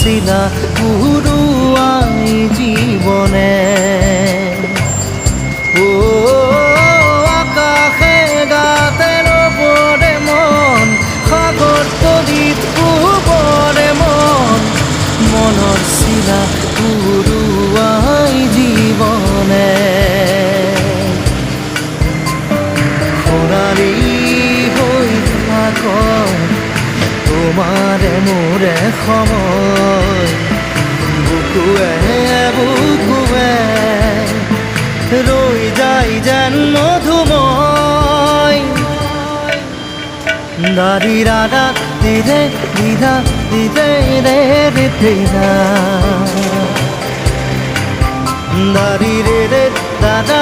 শিলা পুরুয়াই জীবনে ও আকাশে গাতের ওপরে মন সাগর তলিত পরে মন মনৰ শিলা পুরুয়াই জীবনে সোণালী হৈ থাক তোমাৰে মোৰে সময় বুকুৱে বুকুৱে ৰৈ যায় যেন মধুময় দাৰি ৰাধা দিদে দিদা দিদে ৰে ৰে দিদা দাৰি ৰে ৰে দাদা